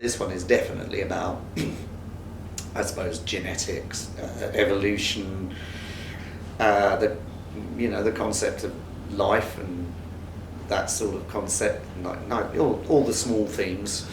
This one is definitely about, I suppose, genetics, evolution, the concept of life and that sort of concept, all the small themes.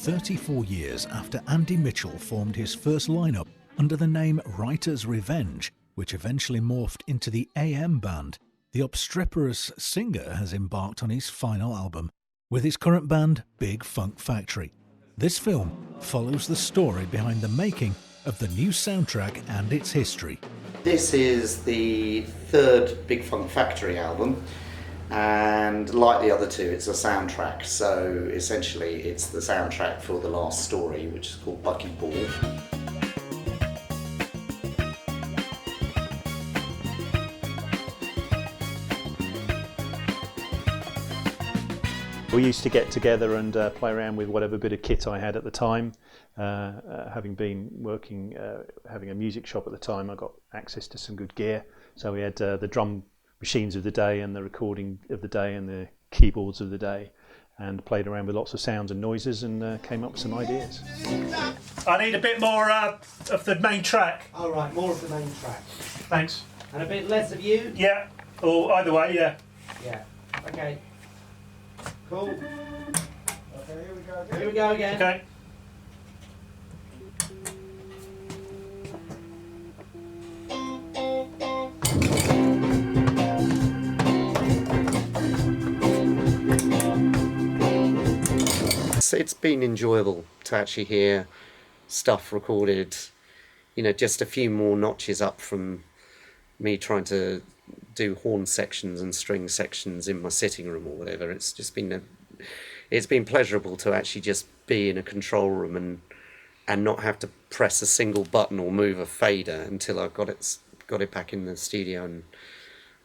34 years after Andy Mitchell formed his first lineup under the name Writer's Revenge, which eventually morphed into the AM Band, the obstreperous singer has embarked on his final album with his current band Big Funk Factory. This film follows the story behind the making of the new soundtrack and its history. This is the third Big Funk Factory album, and like the other two, it's a soundtrack. So essentially it's the soundtrack for the last story, which is called Buccee Ball. We used to get together and play around with whatever bit of kit I had at the time. Having been working, having a music shop at the time, I got access to some good gear. So we had the drum machines of the day and the recording of the day and the keyboards of the day, and played around with lots of sounds and noises and came up with some ideas. I need a bit more of the main track. All right, more of the main track. Thanks. And a bit less of you? Yeah, or either way, yeah. Yeah, okay. Cool. Okay, here we go again. Here we go again. Okay. It's been enjoyable to actually hear stuff recorded, just a few more notches up from me trying to do horn sections and string sections in my sitting room or whatever. It's just been it's been pleasurable to actually just be in a control room and not have to press a single button or move a fader until I got it back in the studio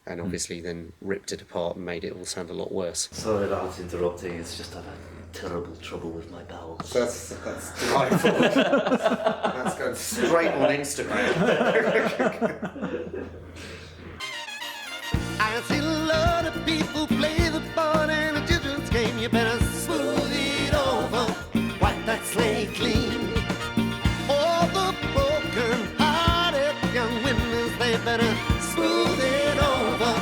and obviously then ripped it apart and made it all sound a lot worse. Sorry about interrupting, it's just I've had terrible trouble with my bowels. That's delightful. That's going straight on Instagram. I see a lot of people play the part in a children's game. You better smooth it over, wipe that slate clean. All the broken-hearted young women, they better smooth it over,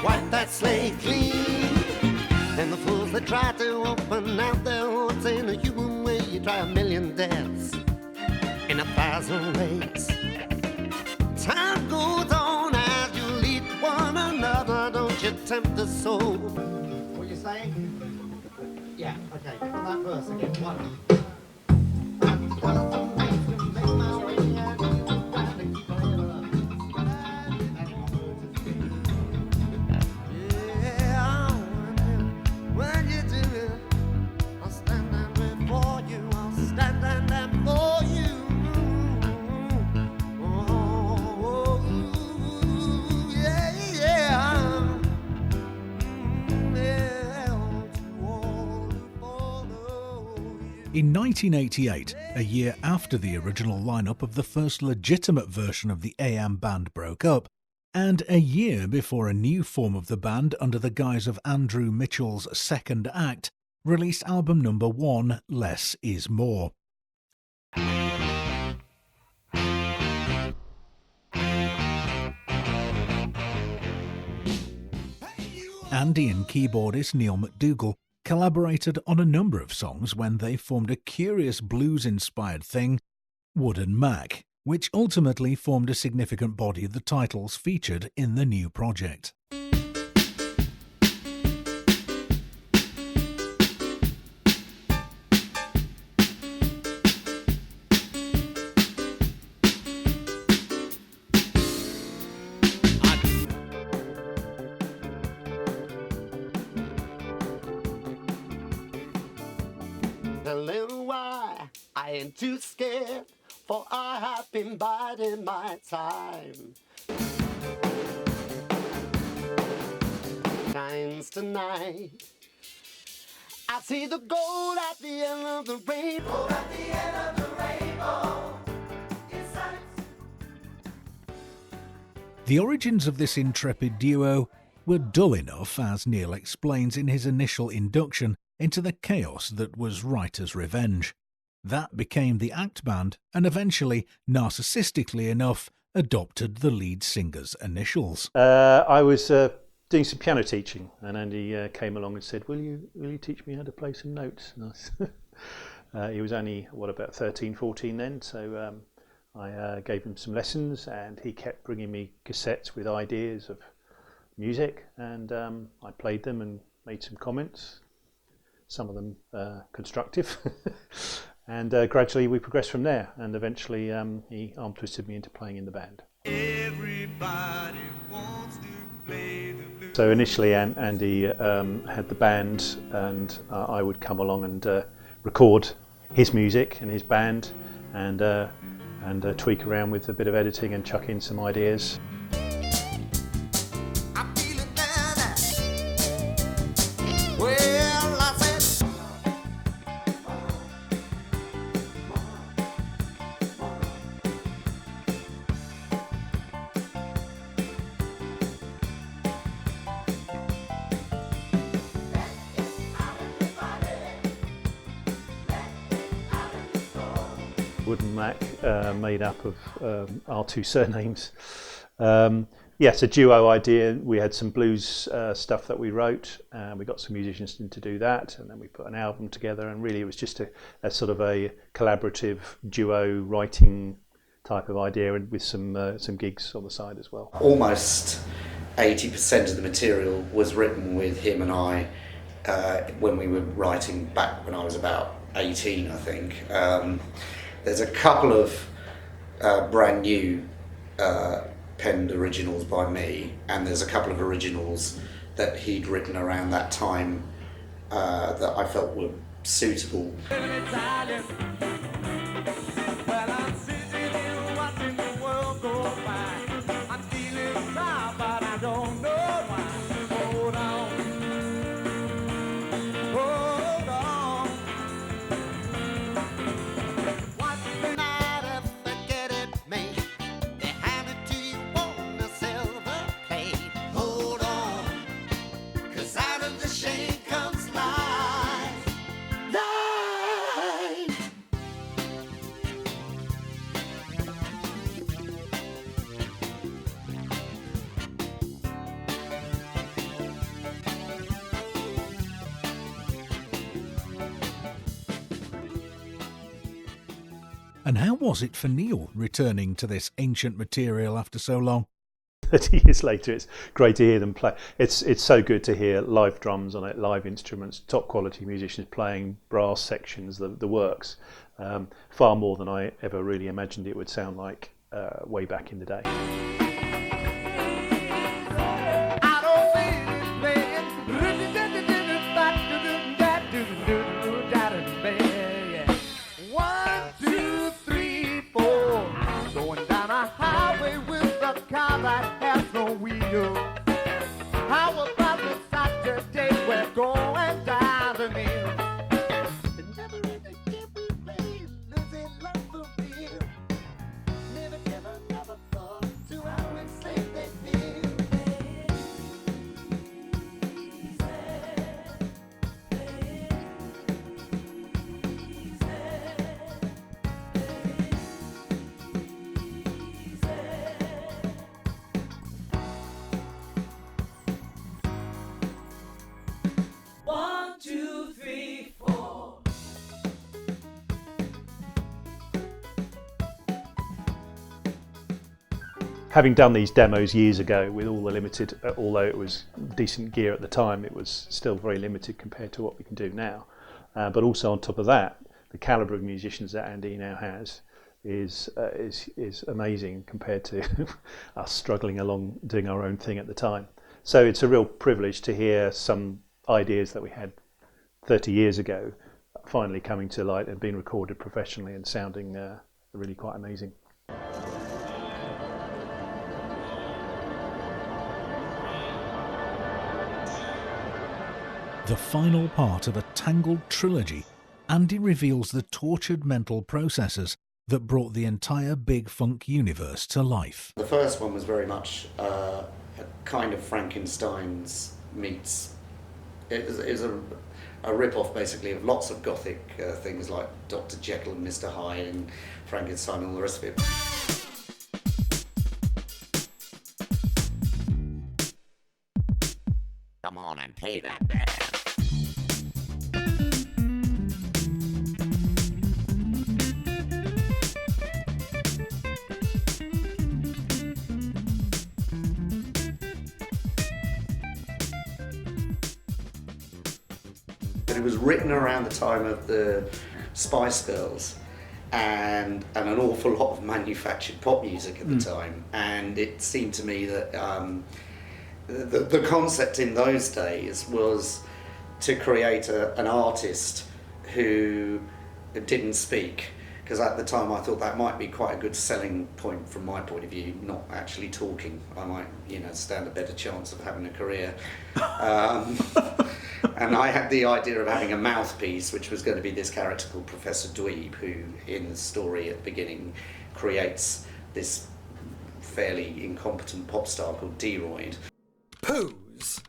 wipe that slate clean. And the fools that try to open out their hearts in a human way, you try a million deaths in 1,000 ways. Time goes on as you lead one another, don't you tempt the soul. What you saying? Yeah, okay, that verse again, one. In 1988, a year after the original lineup of the first legitimate version of the AM Band broke up, and a year before a new form of the band under the guise of Andrew Mitchell's second act released album number 1, Less Is More. Andy and keyboardist Neil McDougall collaborated on a number of songs when they formed a curious blues-inspired thing Wooden Mac, which ultimately formed a significant body of the titles featured in the new project. A little why I ain't too scared, for I have been biding my time. Shines tonight. I see the gold at the end of the rainbow. At the end of the rainbow. The origins of this intrepid duo were dull enough, as Neil explains in his initial induction into the chaos that was Writer's Revenge. That became the act band and eventually, narcissistically enough, adopted the lead singer's initials. I was doing some piano teaching, and Andy came along and said, will you teach me how to play some notes? And he was only, about 13, 14 then, so I gave him some lessons, and he kept bringing me cassettes with ideas of music, and I played them and made some comments, some of them constructive. And gradually we progressed from there, and eventually he arm twisted me into playing in the band. Everybody wants to play the blues. So initially Andy had the band, and I would come along and record his music and his band, and tweak around with a bit of editing and chuck in some ideas. Wooden Mac, made up of our two surnames. It's a duo idea. We had some blues stuff that we wrote, and we got some musicians in to do that, and then we put an album together, and really it was just a sort of a collaborative duo writing type of idea, and with some gigs on the side as well. Almost 80% of the material was written with him and I when we were writing back when I was about 18, I think. There's a couple of brand new penned originals by me, and there's a couple of originals that he'd written around that time that I felt were suitable. And how was it for Neil returning to this ancient material after so long? 30 years later, it's great to hear them play. It's so good to hear live drums on it, live instruments, top quality musicians playing brass sections, the works, far more than I ever really imagined it would sound like way back in the day. Never, never thought to how it's having done these demos years ago with all the limited, although it was decent gear at the time, it was still very limited compared to what we can do now. But also on top of that, the calibre of musicians that Andy now has is amazing compared to us struggling along doing our own thing at the time. So it's a real privilege to hear some ideas that we had 30 years ago finally coming to light and being recorded professionally and sounding really quite amazing. The final part of a tangled trilogy, Andy reveals the tortured mental processes that brought the entire Big-Funct universe to life. The first one was very much a kind of Frankenstein's meets. It was a rip-off basically of lots of gothic things like Dr. Jekyll and Mr. Hyde and Frankenstein and all the rest of it. Come on and pay that back. It was written around the time of the Spice Girls and an awful lot of manufactured pop music at the time, and it seemed to me that the concept in those days was to create an artist who didn't speak, because at the time I thought that might be quite a good selling point from my point of view, not actually talking. I might, stand a better chance of having a career. And I had the idea of having a mouthpiece, which was going to be this character called Professor Dweeb, who in the story at the beginning creates this fairly incompetent pop star called D-roid. Pose.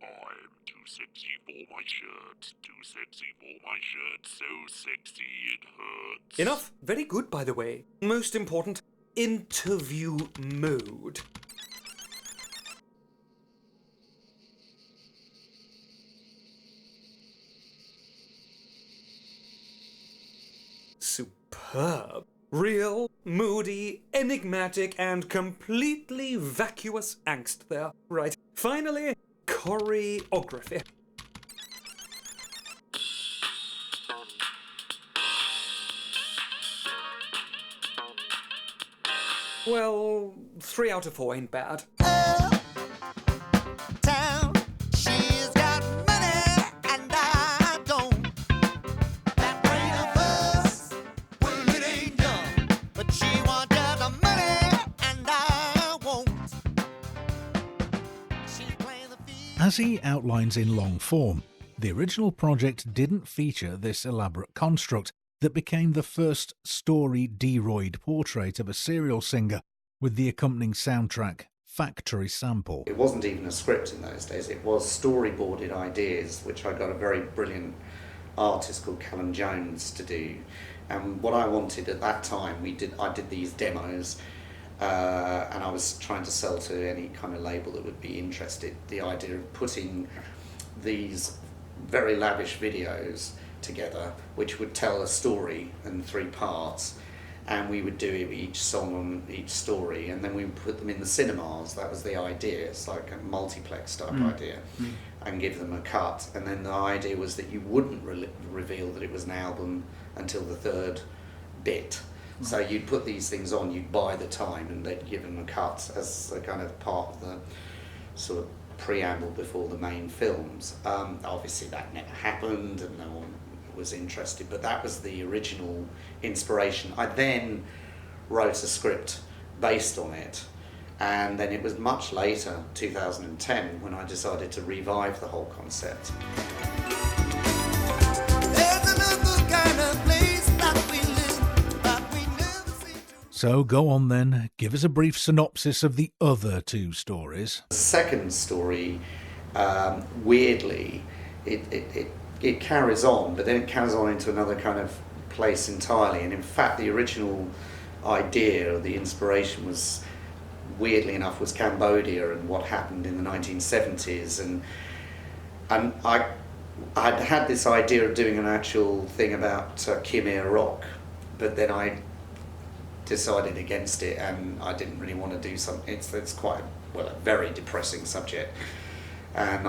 I'm too sexy for my shirt, too sexy for my shirt, so sexy it hurts. Enough. Very good, by the way. Most important, interview mode. Superb. Real, moody, enigmatic, and completely vacuous angst there. Right. Finally, choreography. Well, 3 out of 4 ain't bad. Town, she's got money and I don't. That ain't a fuss, well it ain't dumb, but she wants just the money and I won't. She's playing the field. As he outlines in long form, the original project didn't feature this elaborate construct that became the first story D-roid portrait of a serial singer with the accompanying soundtrack Factory Sample. It wasn't even a script in those days, it was storyboarded ideas, which I got a very brilliant artist called Callum Jones to do. And what I wanted at that time, I did these demos, and I was trying to sell to any kind of label that would be interested. The idea of putting these very lavish videos together, which would tell a story in 3 parts, and we would do each song on each story, and then we would put them in the cinemas. That was the idea. It's like a multiplex type idea, and give them a cut. And then the idea was that you wouldn't reveal that it was an album until the 3rd bit. So you'd put these things on, you'd buy the time, and they'd give them a cut as a kind of part of the sort of preamble before the main films. Obviously that never happened and no one was interested, but that was the original inspiration. I then wrote a script based on it, and then it was much later, 2010, when I decided to revive the whole concept. There's another kind of place that we live, but we never seem to. So go on then, give us a brief synopsis of the other 2 stories. The second story, weirdly, it carries on, but then it carries on into another kind of place entirely. And in fact, the original idea or the inspiration was, weirdly enough, was Cambodia and what happened in the 1970s. And I'd had this idea of doing an actual thing about Khmer rock, but then I decided against it, and I didn't really want to do something. It's quite a very depressing subject, and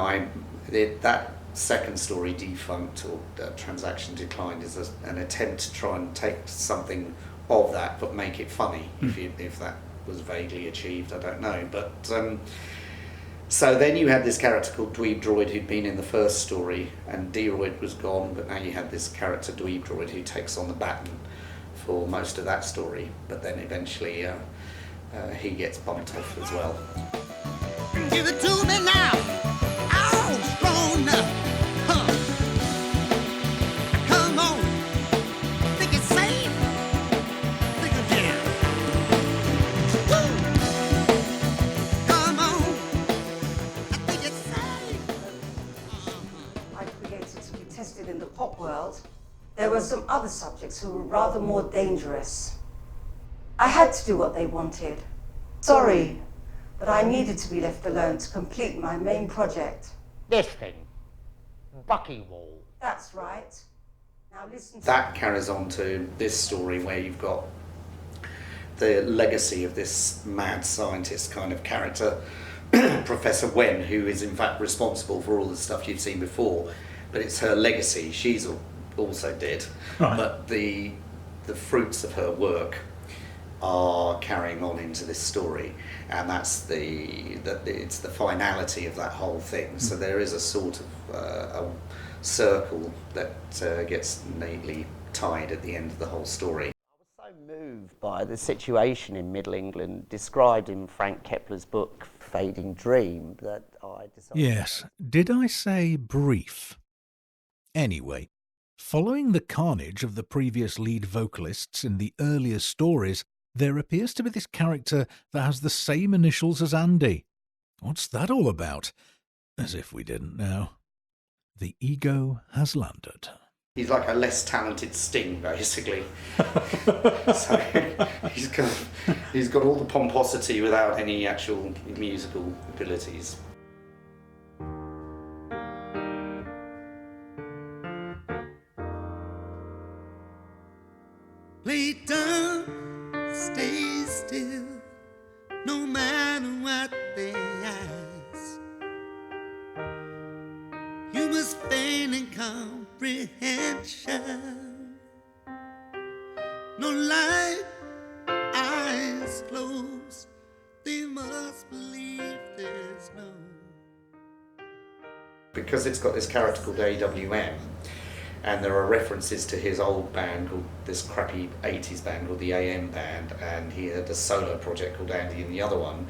that second story, D-Funct, or Transaction Declined, is an attempt to try and take something of that but make it funny. If that was vaguely achieved, I don't know, but so then you had this character called D-roid who'd been in the first story, and D-roid was gone, but now you had this character D-roid who takes on the baton for most of that story, but then eventually he gets bumped off as well. Give it to me now. Oh, strong enough. Huh. Come on. Think it's safe. Think again. Woo. Come on. I think it's safe. I created to be tested in the pop world. There were some other subjects who were rather more dangerous. I had to do what they wanted. Sorry, but I needed to be left alone to complete my main project. This thing. Buccee wall. That's right. Now listen to That carries on to this story where you've got the legacy of this mad scientist kind of character, Professor Wen, who is in fact responsible for all the stuff you've seen before, but it's her legacy. She's also dead, Right. but the fruits of her work are carrying on into this story, and it's the finality of that whole thing. So there is a sort of a circle that gets neatly tied at the end of the whole story. I was so moved by the situation in Middle England described in Frank Kepler's book Fading Dream that I decided... Yes, did I say brief? Anyway, following the carnage of the previous lead vocalists in the earlier stories, there appears to be this character that has the same initials as Andy. What's that all about? As if we didn't know. The ego has landed. He's like a less talented Sting, basically. So he's got all the pomposity without any actual musical abilities. Lay down, stay still, no matter what they ask. You must feign in comprehension. No light, eyes closed, they must believe there's no. Because it's got this character called AWM, and there are references to his old band called this crappy 80s band called the AM Band, and he had a solo project called Andy and the other one,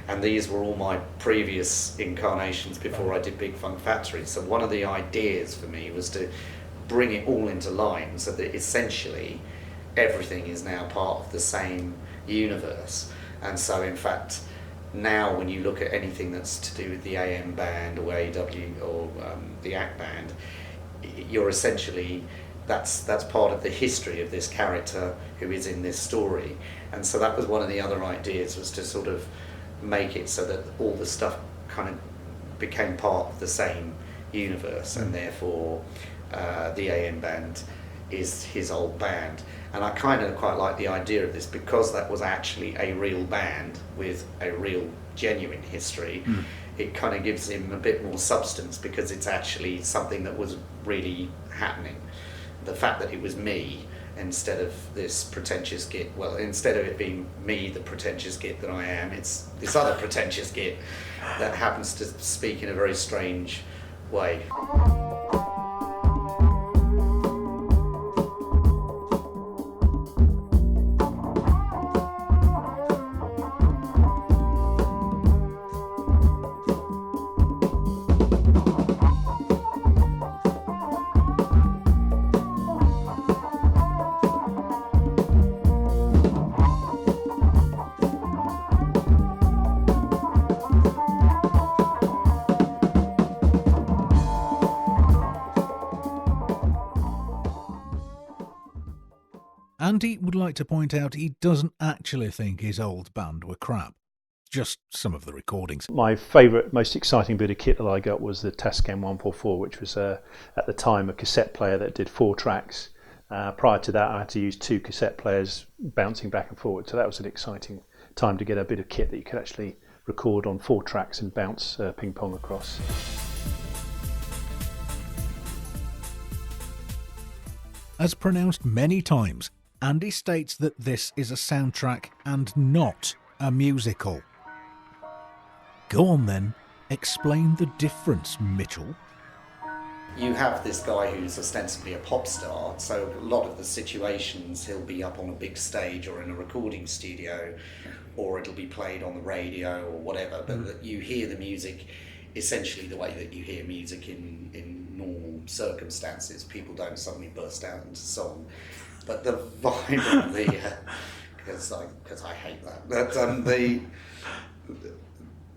and these were all my previous incarnations before I did Big Funk Factory. So one of the ideas for me was to bring it all into line so that essentially everything is now part of the same universe. And so in fact now when you look at anything that's to do with the AM Band or AW or the ACT Band, you're essentially, that's part of the history of this character who is in this story. And so that was one of the other ideas, was to sort of make it so that all the stuff kind of became part of the same universe, and therefore the AM Band is his old band. And I kind of quite like the idea of this, because that was actually a real band with a real genuine history. It kind of gives him a bit more substance, because it's actually something that was really happening. The fact that it was me instead of this pretentious git, well, instead of it being me, the pretentious git that I am, it's this other pretentious git that happens to speak in a very strange way. Andy would like to point out he doesn't actually think his old band were crap, just some of the recordings. My favourite, most exciting bit of kit that I got was the Tascam 144, which was at the time a cassette player that did 4 tracks, Prior to that, I had to use 2 cassette players bouncing back and forward, so that was an exciting time to get a bit of kit that you could actually record on 4 tracks and bounce ping pong across. As pronounced many times, Andy states that this is a soundtrack and not a musical. Go on then, explain the difference, Mitchell. You have this guy who's ostensibly a pop star, so a lot of the situations he'll be up on a big stage or in a recording studio, or it'll be played on the radio or whatever, but that you hear the music essentially the way that you hear music in normal circumstances. People don't suddenly burst out into song, but the vibe of the because I hate that, but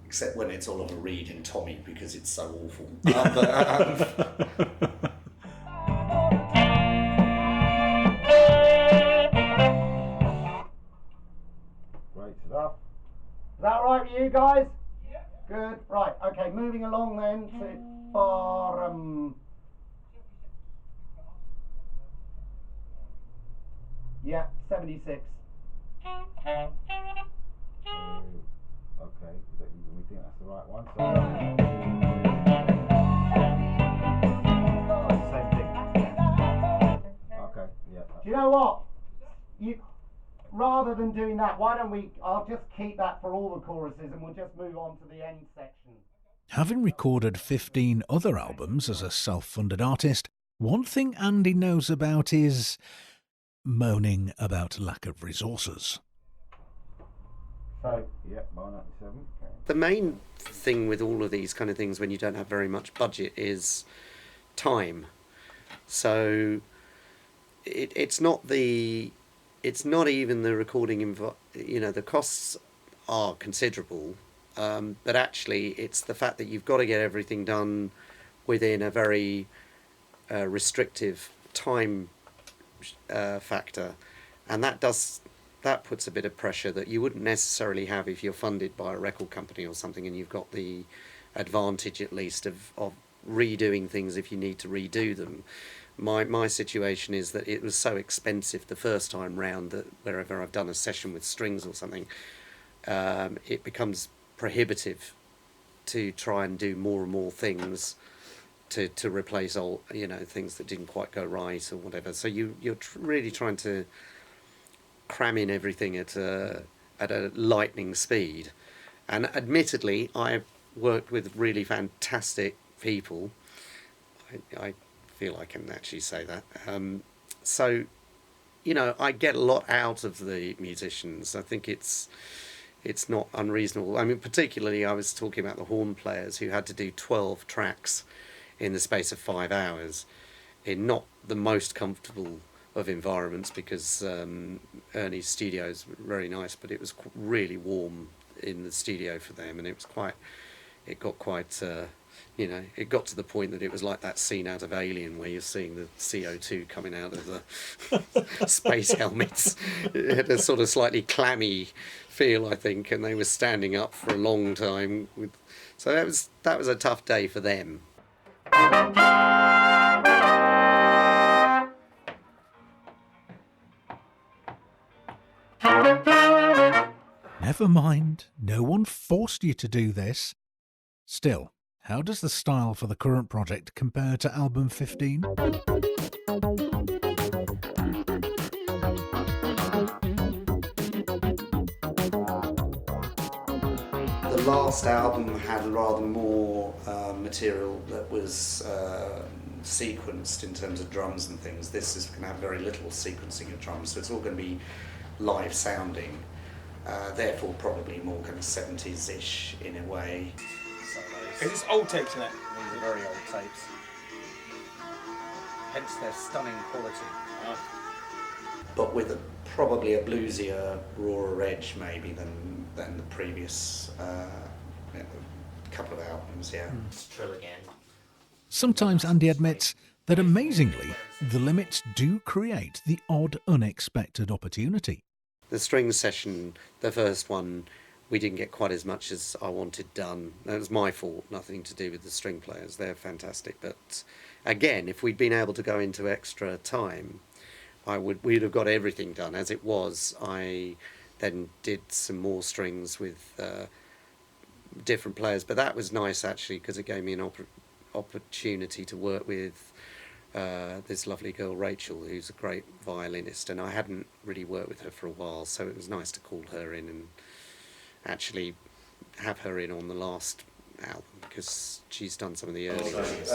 except when it's Oliver Reed and Tommy, because it's so awful. Great stuff. Is that all right with you guys? Yeah. Good. Right. Okay. Moving along then to for yeah, 76. Okay, we think that's the right one. So, same thing. Okay, yeah. Do you know what? Rather than doing that, why don't I'll just keep that for all the choruses and we'll just move on to the end section. Having recorded 15 other albums as a self-funded artist, one thing Andy knows about is moaning about lack of resources. So, yeah, 97. The main thing with all of these kind of things when you don't have very much budget is time. So it's not even the recording, the costs are considerable, but actually it's the fact that you've got to get everything done within a very restrictive time factor, and that puts a bit of pressure that you wouldn't necessarily have if you're funded by a record company or something, and you've got the advantage at least of redoing things if you need to redo them. My situation is that it was so expensive the first time round that wherever I've done a session with strings or something, it becomes prohibitive to try and do more and more things to replace all things that didn't quite go right or whatever. So you're really trying to cram in everything at a lightning speed. And admittedly, I've worked with really fantastic people. I feel I can actually say that. So, I get a lot out of the musicians. I think it's not unreasonable. I mean, particularly I was talking about the horn players who had to do 12 tracks in the space of 5 hours in not the most comfortable of environments, because Ernie's studio is very nice, but it was really warm in the studio for them, and it got to the point that it was like that scene out of Alien where you're seeing the CO2 coming out of the space helmets. It had a sort of slightly clammy feel, I think, and they were standing up for a long time. So that was a tough day for them. Never mind, no one forced you to do this. Still, how does the style for the current project compare to album 15? The last album had rather more material that was sequenced in terms of drums and things. This is going to have very little sequencing of drums, so it's all going to be live sounding, therefore probably more kind of 70s-ish in a way. Is this old tapes, isn't it? These are very old tapes. Hence their stunning quality. But with probably a bluesier, rawer edge maybe than the previous couple of albums, yeah. It's Trilogy. Sometimes Andy admits that amazingly, the limits do create the odd, unexpected opportunity. The string session, the first one, we didn't get quite as much as I wanted done. That was my fault, nothing to do with the string players. They're fantastic. But again, if we'd been able to go into extra time, we'd have got everything done. As it was, I then did some more strings with different players, but that was nice actually, because it gave me an opportunity to work with this lovely girl Rachel, who's a great violinist, and I hadn't really worked with her for a while, so it was nice to call her in and actually have her in on the last album, because she's done some of the early ones.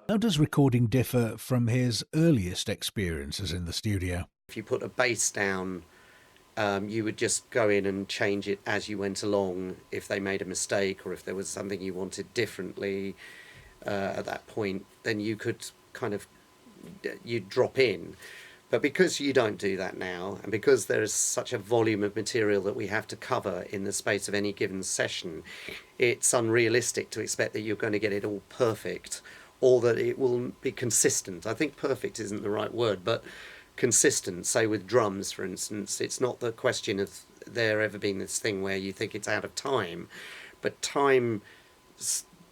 How does recording differ from his earliest experiences in the studio? If you put a bass down, you would just go in and change it as you went along if they made a mistake, or if there was something you wanted differently at that point, then you could you'd drop in. But because you don't do that now, and because there is such a volume of material that we have to cover in the space of any given session, it's unrealistic to expect that you're going to get it all perfect, or that it will be consistent. I think perfect isn't the right word, but consistent. Say with drums, for instance, it's not the question of there ever being this thing where you think it's out of time, but time,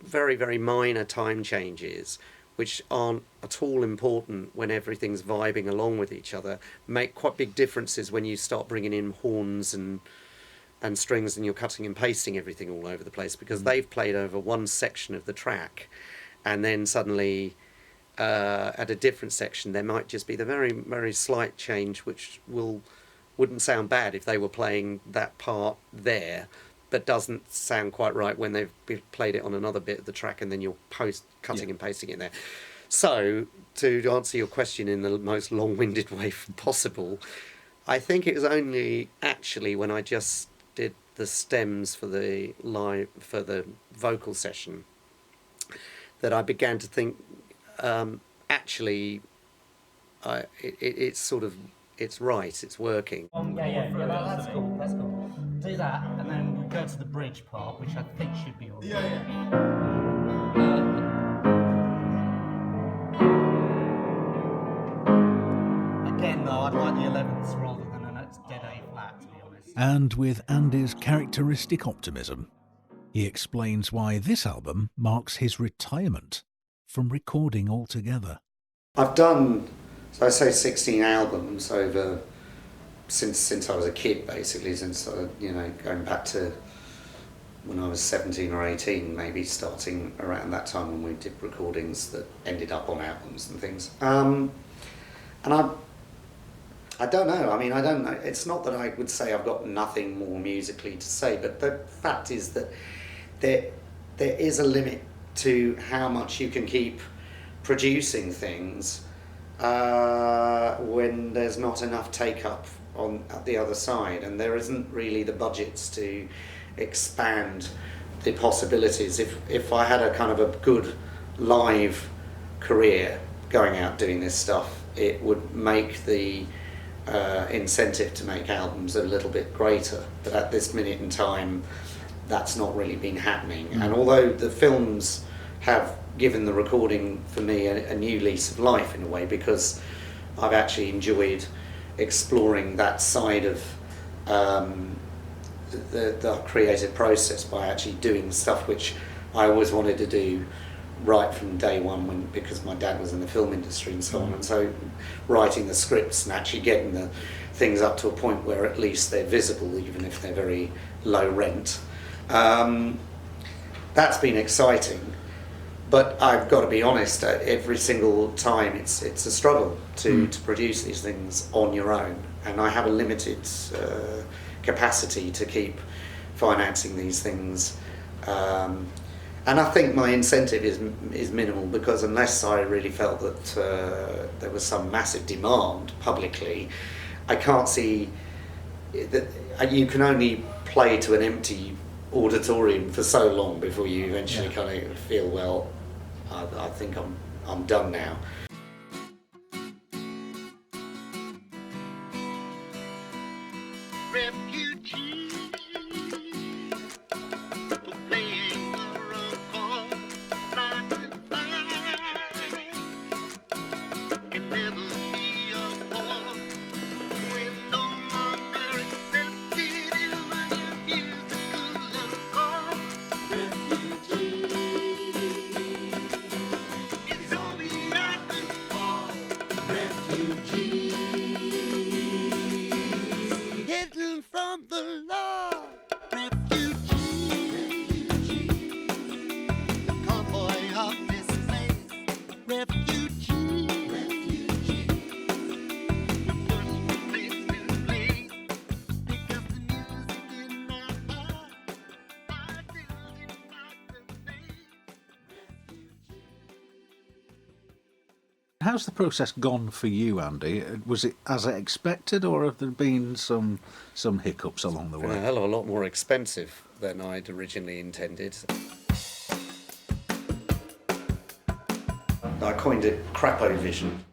very, very minor time changes, which aren't at all important when everything's vibing along with each other, make quite big differences when you start bringing in horns and strings and you're cutting and pasting everything all over the place, because they've played over one section of the track, and then suddenly at a different section there might just be the very, very slight change, which wouldn't sound bad if they were playing that part there, but doesn't sound quite right when they've played it on another bit of the track, and then you're cutting and pasting it there. So, to answer your question in the most long-winded way possible, I think it was only actually when I just did the stems for the vocal session that I began to think, it's right, it's working. That's cool. Do that, and then we go to the bridge part, which I think should be all right. Again, though, I'd like the 11th rather than a dead A flat, to be honest. And with Andy's characteristic optimism, he explains why this album marks his retirement from recording altogether. I've done, so I say 16 albums over since I was a kid, basically, since going back to when I was 17 or 18, maybe, starting around that time when we did recordings that ended up on albums and things. And I don't know. I mean, I don't know. It's not that I would say I've got nothing more musically to say, but the fact is that there is a limit to how much you can keep producing things when there's not enough take-up at the other side, and there isn't really the budgets to expand the possibilities. If I had a kind of a good live career going out doing this stuff, it would make the incentive to make albums a little bit greater. But at this minute in time, that's not really been happening. And although the films have given the recording for me a new lease of life in a way, because I've actually enjoyed exploring that side of the creative process by actually doing stuff which I always wanted to do right from day one, because my dad was in the film industry and so on, and so writing the scripts and actually getting the things up to a point where at least they're visible, even if they're very low rent. That's been exciting. But I've got to be honest, every single time it's a struggle to produce these things on your own, and I have a limited capacity to keep financing these things. And I think my incentive is minimal, because unless I really felt that there was some massive demand publicly, I can't see that. You can only play to an empty auditorium for so long before you eventually kind of feel, well, I think I'm done now. How's the process gone for you, Andy? Was it as expected, or have there been some hiccups along the Been way? a hell of a lot more expensive than I'd originally intended. I coined it crapo vision.